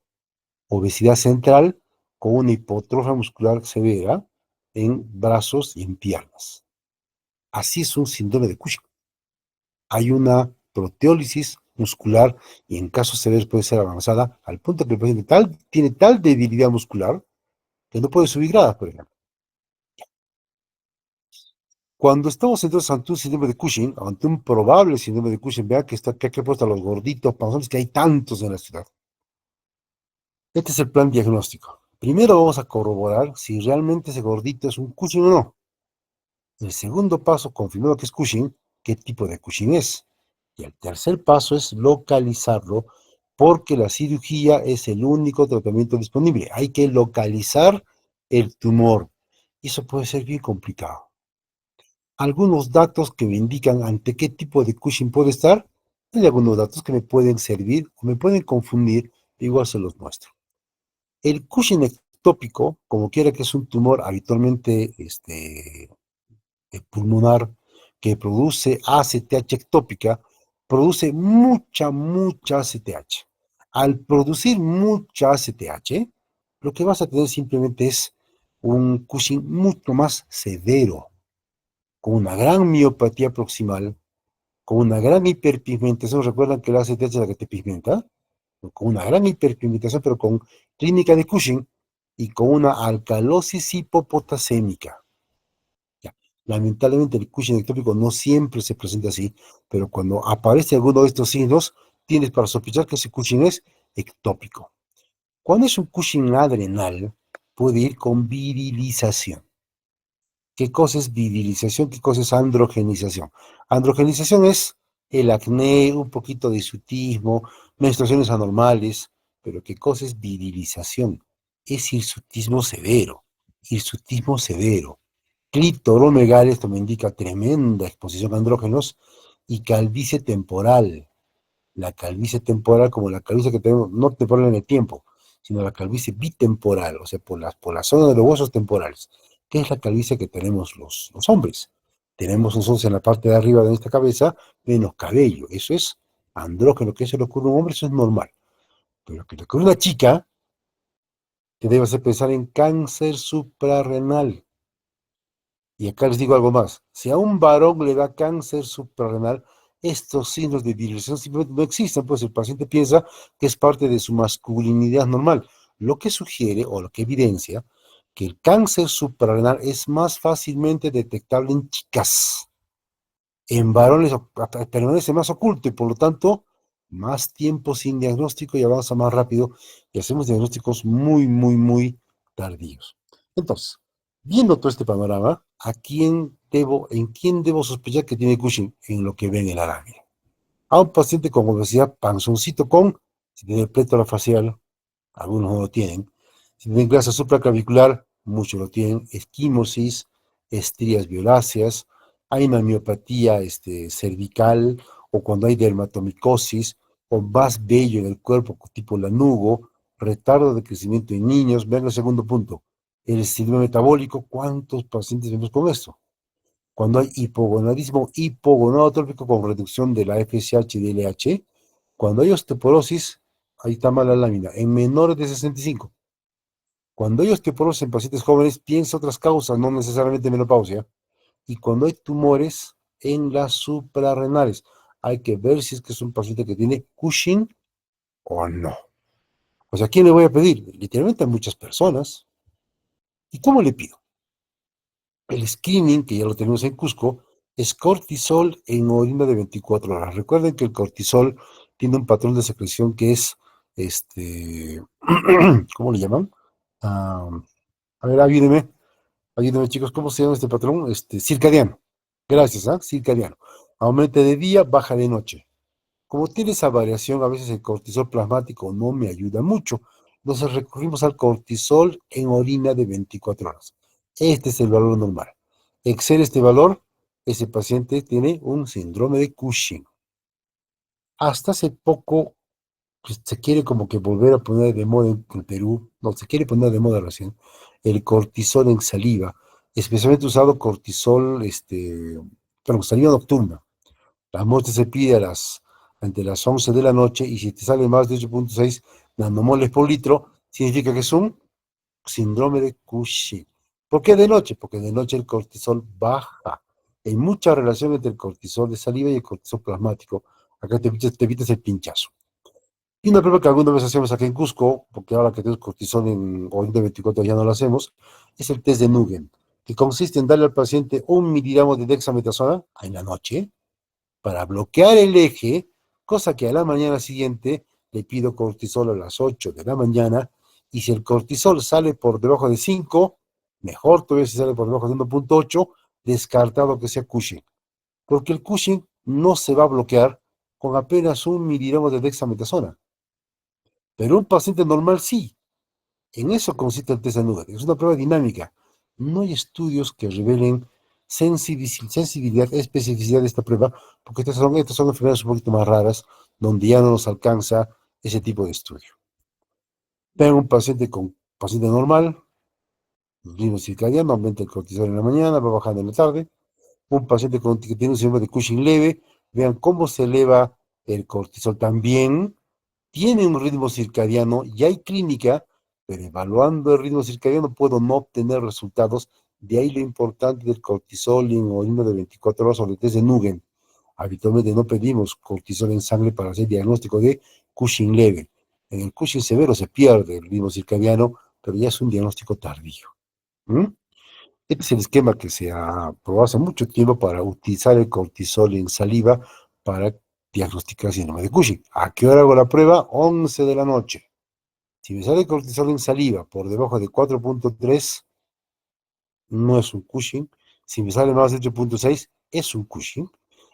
obesidad central con una hipotrofia muscular severa en brazos y en piernas. Así es un síndrome de Cushing. Hay una proteólisis muscular y en casos severos puede ser avanzada al punto que el paciente tiene tal debilidad muscular que no puede subir gradas, por ejemplo. Cuando estamos entonces ante un síndrome de Cushing, ante un probable síndrome de Cushing, vea que aquí he puesto a los gorditos, panzones, que hay tantos en la ciudad. Este es el plan diagnóstico. Primero vamos a corroborar si realmente ese gordito es un Cushing o no. El segundo paso, confirmando que es Cushing, qué tipo de Cushing es. Y el tercer paso es localizarlo, porque la cirugía es el único tratamiento disponible. Hay que localizar el tumor. Y eso puede ser bien complicado. Algunos datos que me indican ante qué tipo de Cushing puede estar, hay algunos datos que me pueden servir o me pueden confundir, igual se los muestro. El Cushing ectópico, como quiera que es un tumor habitualmente pulmonar que produce ACTH ectópica, produce mucha ACTH. Al producir mucha ACTH, lo que vas a tener simplemente es un Cushing mucho más severo, con una gran miopatía proximal, con una gran hiperpigmentación. ¿Recuerdan que la ACTH es la que te pigmenta? Con una gran hiperpigmentación, pero con clínica de Cushing y con una alcalosis hipopotasémica. Ya. Lamentablemente el Cushing ectópico no siempre se presenta así, pero cuando aparece alguno de estos signos, tienes para sospechar que ese Cushing es ectópico. Cuando es un Cushing adrenal, puede ir con virilización. ¿Qué cosa es virilización? ¿Qué cosa es androgenización? Androgenización es el acné, un poquito de hirsutismo, menstruaciones anormales, pero ¿qué cosa es virilización? Es hirsutismo severo, hirsutismo severo. Clitoromegalia, esto me indica tremenda exposición a andrógenos, y calvicie temporal. La calvicie temporal, como la calvicie que tenemos, no temporal en el tiempo, sino la calvicie bitemporal, o sea, por la zona de los huesos temporales, que es la calvicie que tenemos los hombres. Tenemos nosotros en la parte de arriba de nuestra cabeza menos cabello. Eso es andrógeno, que eso le ocurre a un hombre, eso es normal. Pero que le ocurre a una chica, te debe hacer pensar en cáncer suprarrenal. Y acá les digo algo más. Si a un varón le da cáncer suprarrenal, estos signos de virilización simplemente no existen, pues el paciente piensa que es parte de su masculinidad normal, lo que sugiere o lo que evidencia que el cáncer suprarrenal es más fácilmente detectable en chicas. En varones permanece más oculto y por lo tanto más tiempo sin diagnóstico y avanza más rápido y hacemos diagnósticos muy tardíos. Entonces, viendo todo este panorama, en quién debo sospechar que tiene Cushing? En lo que ven en la lámina. A un paciente con obesidad panzoncito si tiene plétora facial, algunos no lo tienen. Si tienen grasa supraclavicular, muchos lo tienen. Esquimosis, estrías violáceas, hay una miopatía cervical, o cuando hay dermatomicosis, o más vello en el cuerpo, tipo lanugo, retardo de crecimiento en niños. Vean el segundo punto, el síndrome metabólico. ¿Cuántos pacientes vemos con esto? Cuando hay hipogonadismo hipogonadotrópico con reducción de la FSH y del LH, cuando hay osteoporosis, ahí está mala lámina, en menores de 65. Cuando hay osteoporosis en pacientes jóvenes, piensa otras causas, no necesariamente menopausia. y cuando hay tumores en las suprarrenales. Hay que ver si es que es un paciente que tiene Cushing o no. O sea, ¿a quién le voy a pedir? Literalmente a muchas personas. ¿Y cómo le pido? El screening, que ya lo tenemos en Cusco, es cortisol en orina de 24 horas. Recuerden que el cortisol tiene un patrón de secreción que es, ¿cómo le llaman? Ah, a ver, ayúdenme chicos, ¿cómo se llama este patrón? Circadiano. Gracias, ¿ah? Circadiano. Aumenta de día, baja de noche. Como tiene esa variación, a veces el cortisol plasmático no me ayuda mucho. Entonces recurrimos al cortisol en orina de 24 horas. Este es el valor normal. Excede este valor, ese paciente tiene un síndrome de Cushing. Hasta hace poco pues, se quiere como que volver a poner de moda en el Perú, no, se quiere poner de moda recién, el cortisol en saliva, especialmente usado cortisol, perdón, saliva nocturna. La muestra se pide ante las 11 de la noche y si te sale más de 8.6 nanomoles por litro, significa que es un síndrome de Cushing. ¿Por qué de noche? Porque de noche el cortisol baja. Hay mucha relación entre el cortisol de saliva y el cortisol plasmático. Acá te evitas el pinchazo. Y una prueba que alguna vez hacemos aquí en Cusco, porque ahora que tenemos cortisol en hoy de 24 ya no lo hacemos, es el test de Nugent, que consiste en darle al paciente 1 miligramo de dexametasona en la noche, para bloquear el eje, cosa que a la mañana siguiente le pido cortisol a las 8 de la mañana, y si el cortisol sale por debajo de 5, mejor todavía si sale por debajo de 1.8, descartado que sea Cushing, porque el Cushing no se va a bloquear con apenas 1 miligramo de dexametasona, pero un paciente normal sí. En eso consiste el test de Nugent. Es una prueba dinámica. No hay estudios que revelen sensibilidad, especificidad de esta prueba, porque estas son enfermedades un poquito más raras, donde ya no nos alcanza ese tipo de estudio. Vean un paciente normal, ritmo circadiano, aumenta el cortisol en la mañana, va bajando en la tarde. Un paciente que tiene un síndrome de Cushing leve, vean cómo se eleva el cortisol también, tiene un ritmo circadiano y hay clínica, pero evaluando el ritmo circadiano puedo no obtener resultados. De ahí lo importante del cortisol en orina de 24 horas o de test de Nugent. Habitualmente no pedimos cortisol en sangre para hacer diagnóstico de Cushing leve. En el Cushing severo se pierde el ritmo circadiano, pero ya es un diagnóstico tardío. ¿Mm? Este es el esquema que se ha probado hace mucho tiempo para utilizar el cortisol en saliva para diagnosticar síndrome de Cushing. ¿A qué hora hago la prueba? 11 de la noche. Si me sale cortisol en saliva por debajo de 4.3, no es un Cushing. Si me sale más de 8.6, es un Cushing.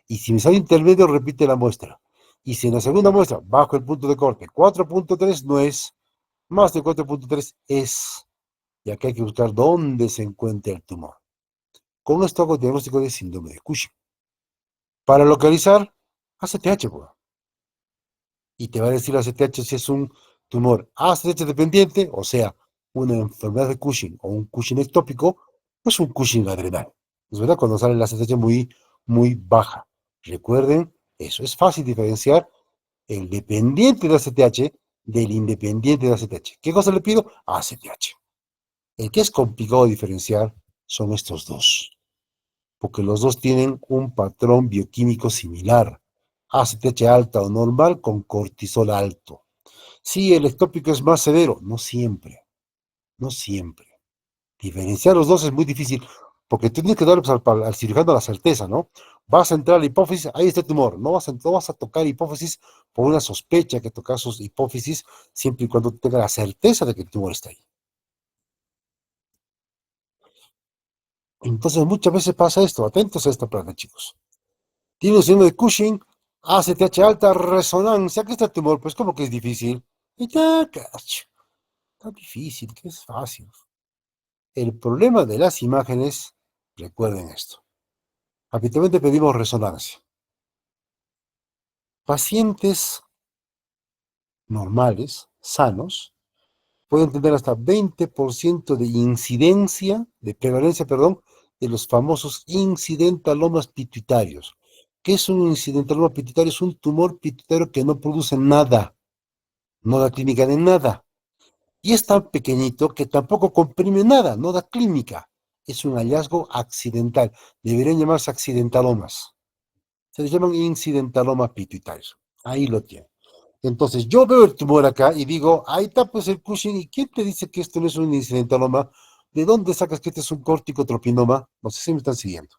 Y si me sale intermedio, repite la muestra. Y si en la segunda muestra, bajo el punto de corte, 4.3 no es, más de 4.3 es. Y acá hay que buscar dónde se encuentra el tumor. Con esto hago diagnóstico de síndrome de Cushing. Para localizar, ACTH, pues. Y te va a decir ACTH si es un tumor ACTH dependiente, o sea, una enfermedad de Cushing o un Cushing ectópico, pues un Cushing adrenal. ¿Es verdad? Cuando sale la ACTH muy, muy baja. Recuerden, eso es fácil diferenciar el dependiente de ACTH del independiente de ACTH. ¿Qué cosa le pido? ACTH. El que es complicado de diferenciar son estos dos, porque los dos tienen un patrón bioquímico similar. ACTH alta o normal con cortisol alto. Sí, el ectópico es más severo, no siempre, no siempre. Diferenciar los dos es muy difícil, porque tú tienes que darle pues, al cirujano la certeza, ¿no? Vas a entrar a la hipófisis, ahí está el tumor. No vas a tocar hipófisis por una sospecha que tocas sus hipófisis, siempre y cuando tenga la certeza de que el tumor está ahí. Entonces, muchas veces pasa esto. Atentos a esta plana, chicos. Tiene un signo de Cushing, ACTH alta, resonancia. Aquí está el tumor, pues como que es difícil. Y ya, cacho, está difícil, que es fácil. El problema de las imágenes, recuerden esto. Habitualmente pedimos resonancia. Pacientes normales, sanos, pueden tener hasta 20% de incidencia, de prevalencia, perdón, de los famosos incidentalomas pituitarios. ¿Qué es un incidentaloma pituitario? Es un tumor pituitario que no produce nada, no da clínica de nada. Y es tan pequeñito que tampoco comprime nada, no da clínica. Es un hallazgo accidental. Deberían llamarse accidentalomas. Se les llaman incidentaloma pituitario. Ahí lo tienen. Entonces, yo veo el tumor acá y digo, ahí está pues el Cushing. ¿Y quién te dice que esto no es un incidentaloma? ¿De dónde sacas que este es un corticotropinoma? No sé si me están siguiendo.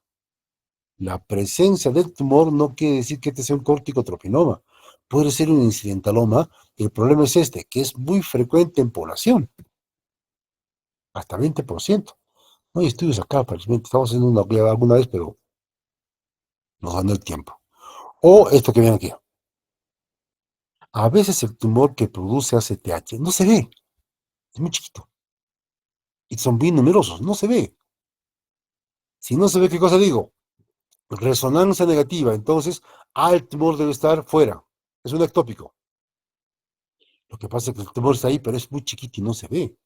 La presencia del tumor no quiere decir que este sea un corticotropinoma. Puede ser un incidentaloma. El problema es este, que es muy frecuente en población, hasta 20%. No hay estudios acá, aparentemente. Estamos haciendo una alguna vez, pero nos ganó el tiempo. O esto que ven aquí. A veces el tumor que produce ACTH no se ve, es muy chiquito. Y son bien numerosos, no se ve. Si no se ve, ¿qué cosa digo? Resonancia negativa, entonces, el tumor debe estar fuera. Es un ectópico. Lo que pasa es que el tumor está ahí, pero es muy chiquito y no se ve.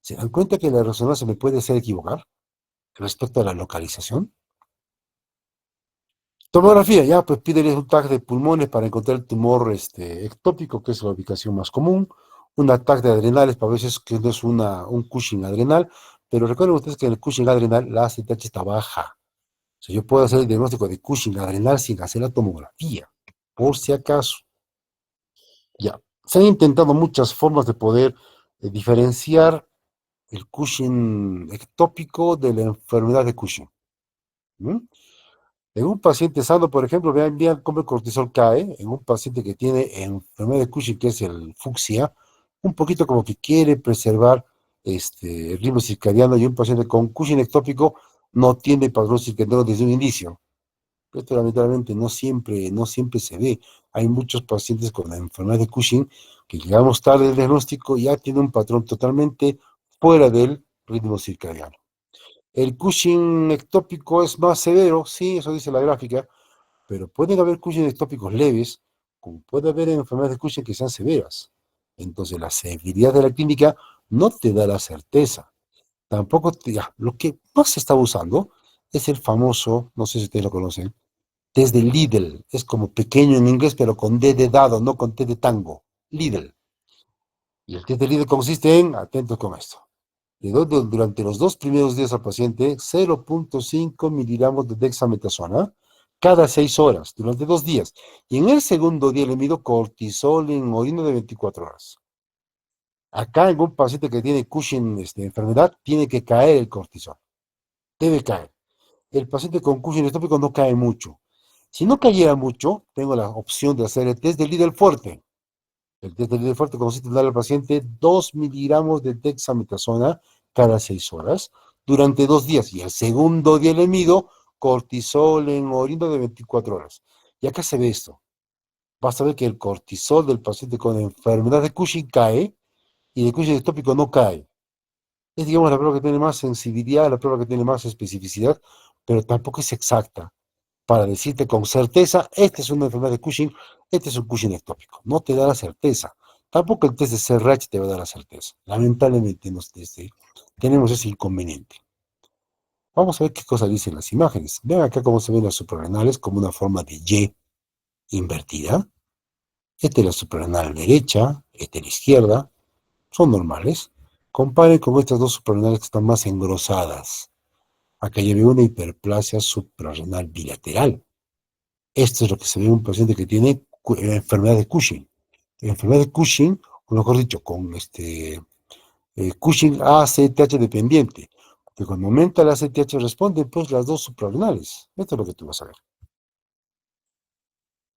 ¿Se dan cuenta que la resonancia me puede hacer equivocar respecto a la localización? Tomografía, ya, pues pídele un tag de pulmones para encontrar el tumor ectópico, que es la ubicación más común. Un tag de adrenales, para veces que no es un Cushing adrenal, pero recuerden ustedes que en el Cushing adrenal la ACTH está baja. O sea, yo puedo hacer el diagnóstico de Cushing adrenal sin hacer la tomografía, por si acaso. Ya, se han intentado muchas formas de poder diferenciar el Cushing ectópico de la enfermedad de Cushing. ¿Mm? En un paciente sano, por ejemplo, vean cómo el cortisol cae. En un paciente que tiene enfermedad de Cushing, que es el fucsia, un poquito como que quiere preservar el ritmo circadiano, y un paciente con Cushing ectópico no tiene patrón circadiano desde un inicio. Esto lamentablemente no siempre se ve. Hay muchos pacientes con la enfermedad de Cushing que llegamos tarde al diagnóstico y ya tienen un patrón totalmente fuera del ritmo circadiano. El Cushing ectópico es más severo, sí, eso dice la gráfica, pero pueden haber Cushing ectópicos leves, como puede haber enfermedades de Cushing que sean severas. Entonces, la severidad de la clínica no te da la certeza. Tampoco lo que más se está usando es el famoso, no sé si ustedes lo conocen, test de Lidl. Es como pequeño en inglés, pero con D de dado, no con T de tango. Lidl. Y el test de Lidl consiste en, atentos con esto, le doy durante los 2 primeros días al paciente 0,5 miligramos de dexametasona cada 6 horas, durante 2 días. Y en el segundo día le mido cortisol en orina de 24 horas. Acá en un paciente que tiene Cushing, enfermedad, tiene que caer el cortisol. Debe caer. El paciente con Cushing estópico no cae mucho. Si no cayera mucho, tengo la opción de hacer el test de Lidl fuerte. El test de Lidl fuerte consiste en darle al paciente 2 miligramos de dexametasona cada 6 horas durante 2 días. Y el segundo día le mido cortisol en orina de 24 horas. Y acá se ve esto. Vas a ver que el cortisol del paciente con enfermedad de Cushing cae y el Cushing ectópico no cae. Es, digamos, la prueba que tiene más sensibilidad, la prueba que tiene más especificidad, pero tampoco es exacta para decirte con certeza, esta es una enfermedad de Cushing, este es un Cushing ectópico. No te da la certeza. Tampoco el test de CRH te va a dar la certeza. Lamentablemente tenemos ese inconveniente. Vamos a ver qué cosas dicen las imágenes. Vean acá cómo se ven las suprarrenales como una forma de Y invertida. Esta es la suprarrenal derecha, esta es la izquierda. Son normales. Comparen con estas dos suprarrenales que están más engrosadas. Acá ya veo una hiperplasia suprarrenal bilateral. Esto es lo que se ve en un paciente que tiene enfermedad de Cushing. Enfermedad de Cushing, o mejor dicho, con Cushing ACTH dependiente. Que cuando aumenta la ACTH responden pues las dos suprarrenales. Esto es lo que tú vas a ver.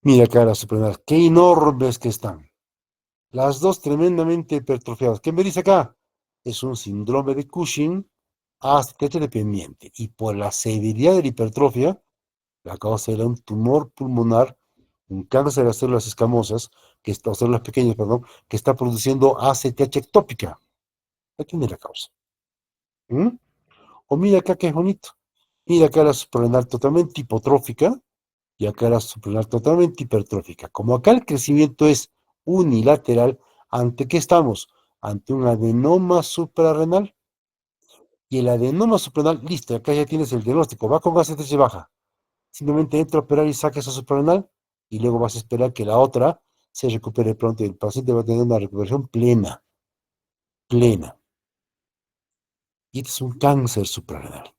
Mira acá las suprarrenales, qué enormes que están. Las dos tremendamente hipertrofiadas. ¿Qué me dice acá? Es un síndrome de Cushing ACTH dependiente. Y por la severidad de la hipertrofia, la causa era un tumor pulmonar, un cáncer de las células escamosas, o células pequeñas, perdón, que está produciendo ACTH ectópica. Ahí tiene la causa. ¿Mm? O mira acá qué bonito. Mira acá la suprarrenal totalmente hipotrófica y acá la suprarrenal totalmente hipertrófica. Como acá el crecimiento es unilateral, ¿ante qué estamos? Ante un adenoma suprarrenal. Y el adenoma suprarrenal, listo, acá ya tienes el diagnóstico. Va con ACTH baja. Simplemente entra a operar y saca esa suprarrenal y luego vas a esperar que la otra se recupere pronto y el paciente va a tener una recuperación plena, plena. Y este es un cáncer suprarrenal.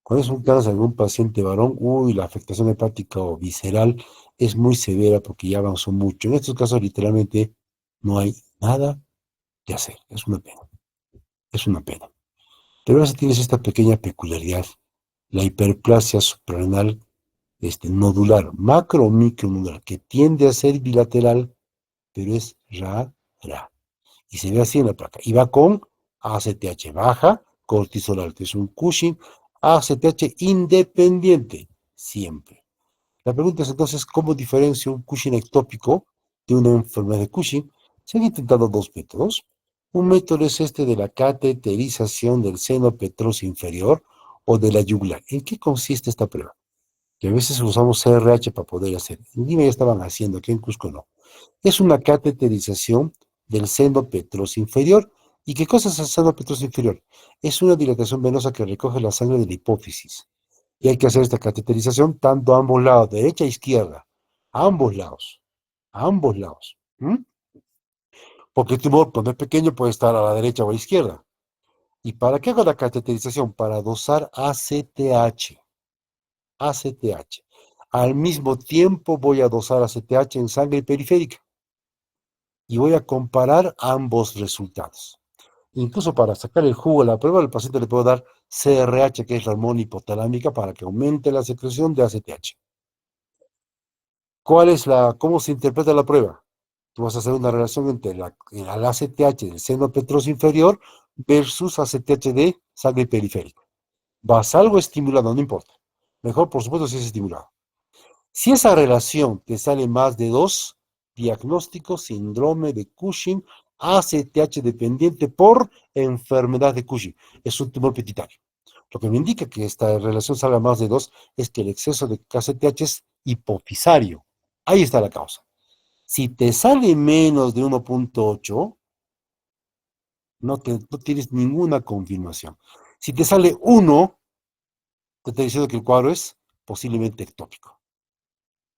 Cuando es un cáncer en un paciente varón, uy, la afectación hepática o visceral es muy severa porque ya avanzó mucho. En estos casos, literalmente, no hay nada que hacer. Es una pena, es una pena. Pero ahora sí tienes esta pequeña peculiaridad, la hiperplasia suprarrenal nodular, macro o micronodular, que tiende a ser bilateral, pero es rara. Y se ve así en la placa. Y va con ACTH baja, cortisol alto. Es un Cushing, ACTH independiente, siempre. La pregunta es entonces, ¿cómo diferencio un Cushing ectópico de una enfermedad de Cushing? Se han intentado dos métodos. Un método es este de la cateterización del seno petroso inferior o de la yugular. ¿En qué consiste esta prueba? Que a veces usamos CRH para poder hacer. En Lima ya estaban haciendo, aquí en Cusco no. Es una cateterización del seno petroso inferior. ¿Y qué cosa es el seno petroso inferior? Es una dilatación venosa que recoge la sangre de la hipófisis. Y hay que hacer esta cateterización tanto a ambos lados, derecha e izquierda. A ambos lados. A ambos lados. ¿Mm? Porque el tumor, cuando es pequeño, puede estar a la derecha o a la izquierda. ¿Y para qué hago la cateterización? Para dosar ACTH. ACTH. Al mismo tiempo voy a dosar ACTH en sangre periférica y voy a comparar ambos resultados. Incluso para sacar el jugo de la prueba, al paciente le puedo dar CRH, que es la hormona hipotalámica, para que aumente la secreción de ACTH. ¿Cómo se interpreta la prueba? Tú vas a hacer una relación entre el ACTH del seno petroso inferior versus ACTH de sangre periférica. Basal o estimulado, no importa. Mejor, por supuesto, si es estimulado. Si esa relación te sale más de 2, diagnóstico síndrome de Cushing, ACTH dependiente por enfermedad de Cushing. Es un tumor pituitario. Lo que me indica que esta relación salga más de 2 es que el exceso de ACTH es hipofisario. Ahí está la causa. Si te sale menos de 1.8, no tienes ninguna confirmación. Si te sale 1, te está diciendo que el cuadro es posiblemente ectópico.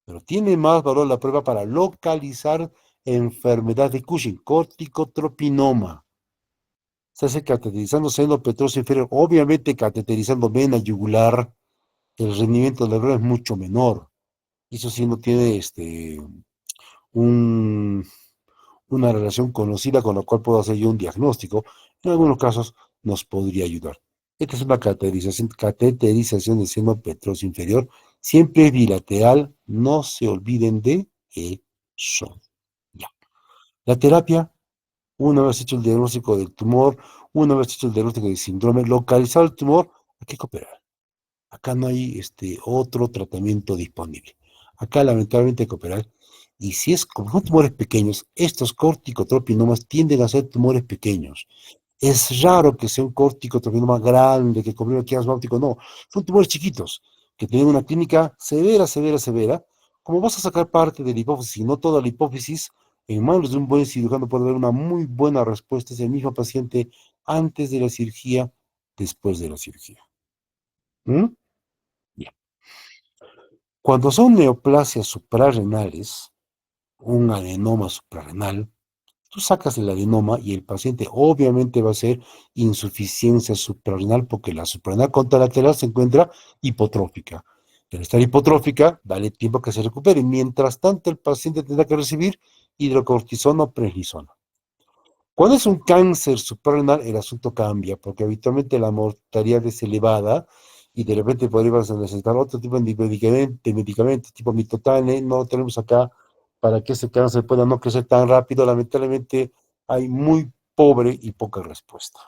Pero tiene más valor la prueba para localizar enfermedad de Cushing, corticotropinoma. Se hace cateterizando seno petroso inferior, obviamente cateterizando vena yugular, el rendimiento de la prueba es mucho menor. Eso sí no tiene un, una relación conocida con la cual puedo hacer yo un diagnóstico. En algunos casos nos podría ayudar. Esta es una cateterización del seno petroso inferior. Siempre es bilateral, no se olviden de eso. Ya. La terapia, una vez hecho el diagnóstico del tumor, una vez hecho el diagnóstico del síndrome, localizado el tumor, hay que cooperar. Acá no hay otro tratamiento disponible. Acá lamentablemente hay que operar. Y si es como son tumores pequeños, estos corticotropinomas tienden a ser tumores pequeños. Es raro que sea un corticotropinoma grande, que comprime quiasma óptico, no. Son tumores chiquitos, que tienen una clínica severa, severa, severa. Como vas a sacar parte de la hipófisis y no toda la hipófisis, en manos de un buen cirujano puede haber una muy buena respuesta. Es el mismo paciente antes de la cirugía, después de la cirugía. ¿Mm? Bien. Cuando son neoplasias suprarrenales, un adenoma suprarrenal, tú sacas el adenoma y el paciente obviamente va a ser insuficiencia suprarrenal porque la suprarrenal contralateral se encuentra hipotrófica. Al estar hipotrófica, dale tiempo que se recupere. Mientras tanto, el paciente tendrá que recibir hidrocortisona o prednisona. Cuando es un cáncer suprarrenal, el asunto cambia, porque habitualmente la mortalidad es elevada y de repente podríamos necesitar otro tipo de medicamentos tipo mitotane, no lo tenemos acá para que ese cáncer pueda no crecer tan rápido. Lamentablemente hay muy pobre y poca respuesta.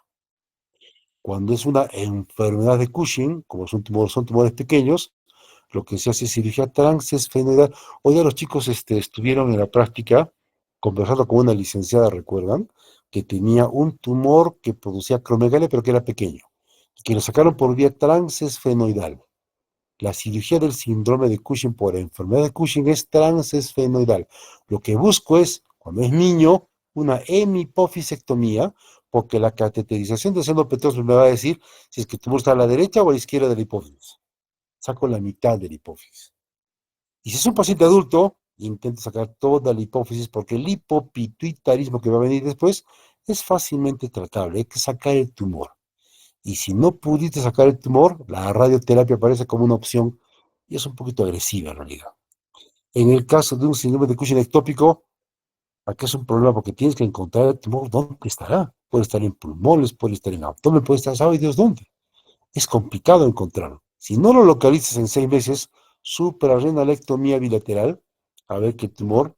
Cuando es una enfermedad de Cushing, como son tumores pequeños, lo que se hace es cirugía transesfenoidal. Hoy ya los chicos estuvieron en la práctica conversando con una licenciada, recuerdan, que tenía un tumor que producía acromegalia, pero que era pequeño, y que lo sacaron por vía transesfenoidal. La cirugía del síndrome de Cushing por enfermedad de Cushing es transesfenoidal. Lo que busco es, cuando es niño, una hemipofisectomía, porque la cateterización del seno petroso me va a decir si es que el tumor está a la derecha o a la izquierda de la hipófisis. Saco la mitad de la hipófisis. Y si es un paciente adulto, intento sacar toda la hipófisis porque el hipopituitarismo que va a venir después es fácilmente tratable. Hay que sacar el tumor. Y si no pudiste sacar el tumor, la radioterapia aparece como una opción y es un poquito agresiva en realidad. En el caso de un síndrome de Cushing ectópico, aquí es un problema porque tienes que encontrar el tumor dónde estará. Puede estar en pulmones, puede estar en abdomen, puede estar, sabe Dios dónde. Es complicado encontrarlo. Si no lo localizas en 6 meses, suprarrenalectomía bilateral, a ver que el tumor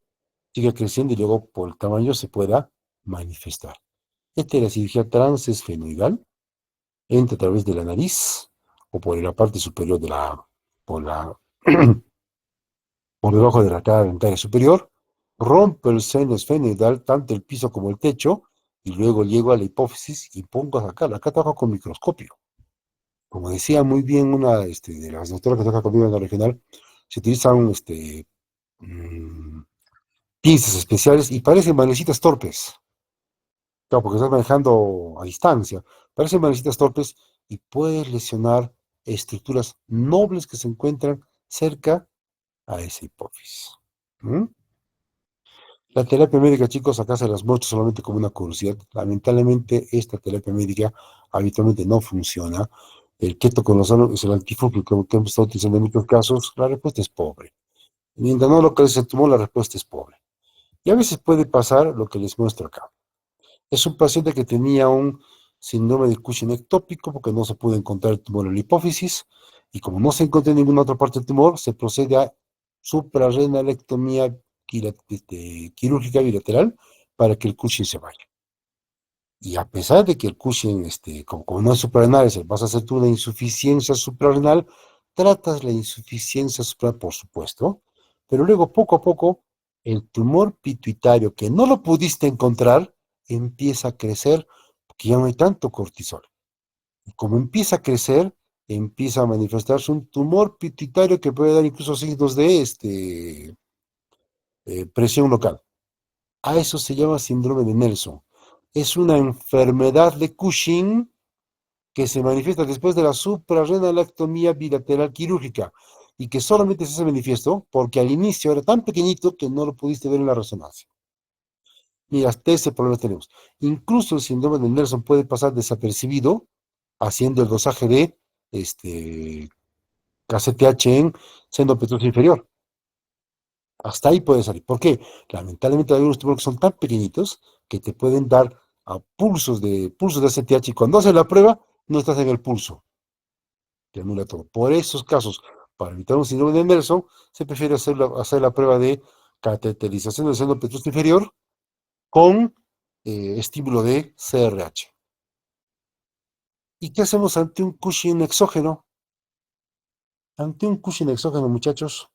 siga creciendo y luego por el tamaño se pueda manifestar. Esta es la cirugía transesfenoidal, entra a través de la nariz o por la parte superior de por la, por debajo de la cara dentaria superior, rompe el seno esfenoidal, tanto el piso como el techo, y luego llego a la hipófisis y pongo a sacar. Acá trabajo con microscopio. Como decía muy bien una de las doctoras que trabaja conmigo en la regional, se utilizan mm, pinzas especiales y parecen manecitas torpes. Claro, porque estás manejando a distancia. Parecen manecitas torpes y puedes lesionar estructuras nobles que se encuentran cerca a esa hipófisis. ¿Mm? La terapia médica, chicos, acá se las muestro solamente como una curiosidad. Lamentablemente, esta terapia médica habitualmente no funciona. El keto con los es el antifúngico que hemos estado utilizando en muchos casos, la respuesta es pobre. Mientras no localice el tumor, la respuesta es pobre. Y a veces puede pasar lo que les muestro acá. Es un paciente que tenía un síndrome de Cushing ectópico porque no se pudo encontrar el tumor en la hipófisis y como no se encontró en ninguna otra parte del tumor, se procede a suprarrenalectomía quirúrgica bilateral para que el Cushing se vaya. Y a pesar de que el Cushing, como no es suprarrenal, vas a hacer tú una insuficiencia suprarrenal, tratas la insuficiencia suprarrenal, por supuesto, pero luego poco a poco el tumor pituitario que no lo pudiste encontrar empieza a crecer porque ya no hay tanto cortisol. Y como empieza a crecer, empieza a manifestarse un tumor pituitario que puede dar incluso signos de presión local. A eso se llama síndrome de Nelson. Es una enfermedad de Cushing que se manifiesta después de la suprarrenalactomía bilateral quirúrgica y que solamente se hace manifiesto porque al inicio era tan pequeñito que no lo pudiste ver en la resonancia. Mira, hasta ese problema tenemos. Incluso el síndrome de Nelson puede pasar desapercibido haciendo el dosaje de KCTH en seno petroso inferior. Hasta ahí puede salir. ¿Por qué? Lamentablemente hay unos tumores que son tan pequeñitos que te pueden dar a pulsos de ACTH y cuando haces la prueba no estás en el pulso, te anula todo. Por esos casos, para evitar un síndrome de Nelson, se prefiere hacer la prueba de cateterización del seno petroso inferior con estímulo de CRH. ¿Y qué hacemos ante un Cushing exógeno? Ante un Cushing exógeno, muchachos,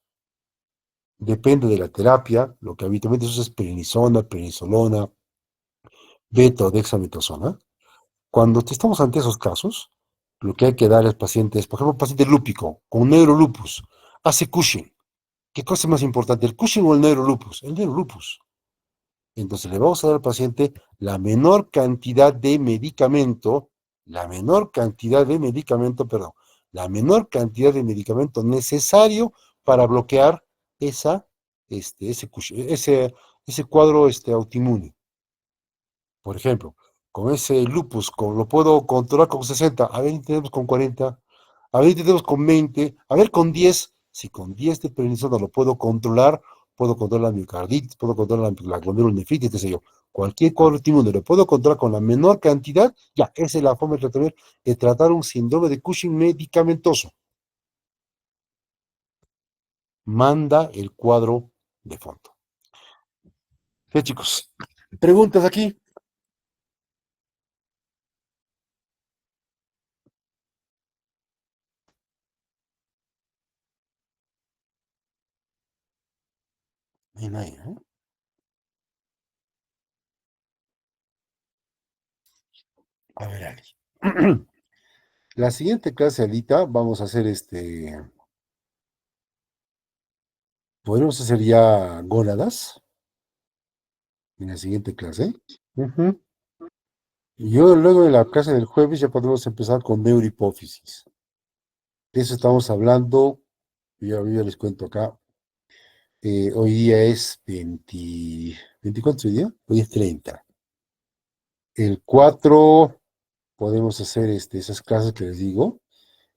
depende de la terapia, lo que habitualmente se usa es prednisona, prednisolona, beta o dexametasona. Cuando estamos ante esos casos, lo que hay que dar al paciente es, por ejemplo, un paciente lúpico con neurolupus, hace Cushing. ¿Qué cosa es más importante, el Cushing o el neurolupus? El neurolupus. Entonces le vamos a dar al paciente la menor cantidad de medicamento, perdón, la menor cantidad de medicamento necesario para bloquear ese cuadro autoinmune. Por ejemplo, con ese lupus, lo puedo controlar con 60, a ver, intentemos con 40, a ver, intentemos con 20, a ver, con 10. Si con 10 de prednisona lo puedo controlar la miocarditis, puedo controlar la glomerulonefritis, qué sé yo. Cualquier cuadro autoinmune lo puedo controlar con la menor cantidad, ya, esa es la forma de tratar un síndrome de Cushing medicamentoso. Manda el cuadro de fondo. ¿Qué, chicos? ¿Preguntas aquí? Bien ahí, ¿eh? A ver, Ali. La siguiente clase, Alita, vamos a hacer podemos hacer ya gónadas en la siguiente clase. Ujú. Y yo luego en la clase del jueves ya podemos empezar con neurohipófisis. De eso estamos hablando, yo les cuento acá. Hoy día es 20, ¿24 hoy día? Hoy es 30. El 4. podemos hacer esas clases que les digo.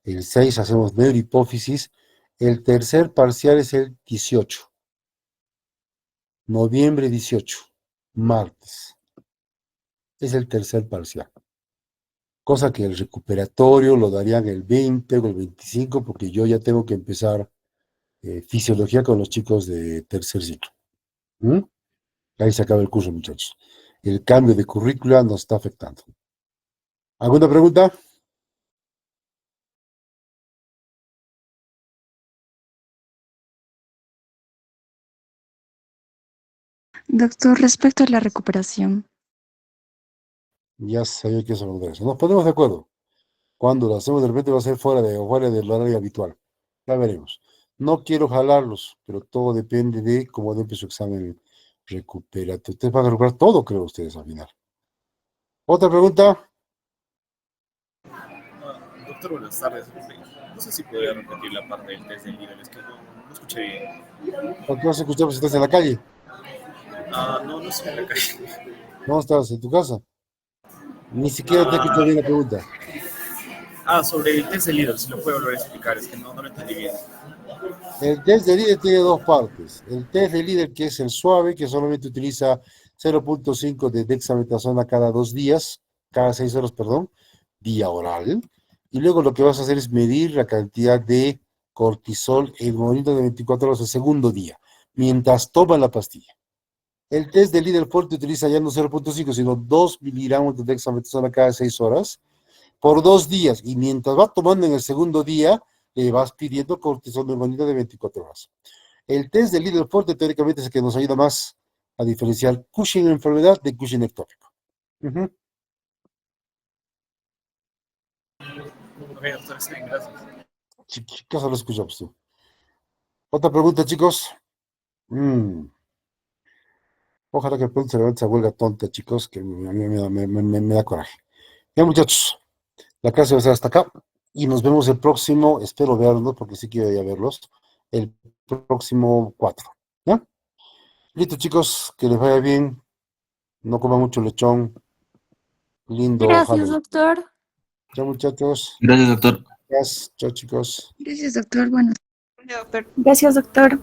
El 6 hacemos neurohipófisis. El tercer parcial es el 18. Noviembre 18, martes. Es el tercer parcial. Cosa que el recuperatorio lo darían el 20 o el 25, porque yo ya tengo que empezar fisiología con los chicos de tercer ciclo. ¿Mm? Ahí se acaba el curso, muchachos. El cambio de currícula nos está afectando. ¿Alguna pregunta? Doctor, respecto a la recuperación, Ya sabía que eso era de eso. Nos ponemos de acuerdo. Cuando lo hacemos de repente va a ser fuera del horario habitual. Ya veremos. No quiero jalarlos, pero todo depende de cómo dé su examen recuperatorio. Ustedes van a recuperar todo, creo ustedes, al final. ¿Otra pregunta? Doctor, buenas tardes. No sé si podría repetir la parte del test del nivel, es que no escuché bien. ¿Por qué vas a escuchar si estás en la calle? No estoy en la calle. No estás en tu casa. Ni siquiera te escuché Ah, bien la pregunta. Sobre el test del líder, si lo puedo volver a explicar, es que no lo entendí bien. El test de líder tiene dos partes. El test de líder, que es el suave, que solamente utiliza 0.5 de dexametasona cada 2 días, cada 6 horas, perdón, día oral. Y luego lo que vas a hacer es medir la cantidad de cortisol en el momento de 24 horas el segundo día, mientras toman la pastilla. El test de líder fuerte utiliza ya no 0.5, sino 2 miligramos de dexametasona cada 6 horas por 2 días. Y mientras va tomando en el segundo día, le vas pidiendo cortisol en el momento de 24 horas. El test de líder fuerte teóricamente es el que nos ayuda más a diferenciar Cushing enfermedad de Cushing ectópico. Ujú. Ok, doctor, está bien, gracias. Chicos, lo escuchamos tú. Otra pregunta, chicos. Mm, Ojalá que pronto se levante esa huelga tonta, chicos, que a mí me da coraje. Bien, muchachos, la clase va a ser hasta acá y nos vemos el próximo, espero verlos, porque sí quiero ya verlos, el próximo 4. ¿Ya? Listo, chicos, que les vaya bien, no coman mucho lechón, lindo Gracias, Halloween. doctor. Chao, muchachos. Gracias, doctor. Gracias. Chao, chicos. gracias, doctor. Bueno. Gracias, doctor.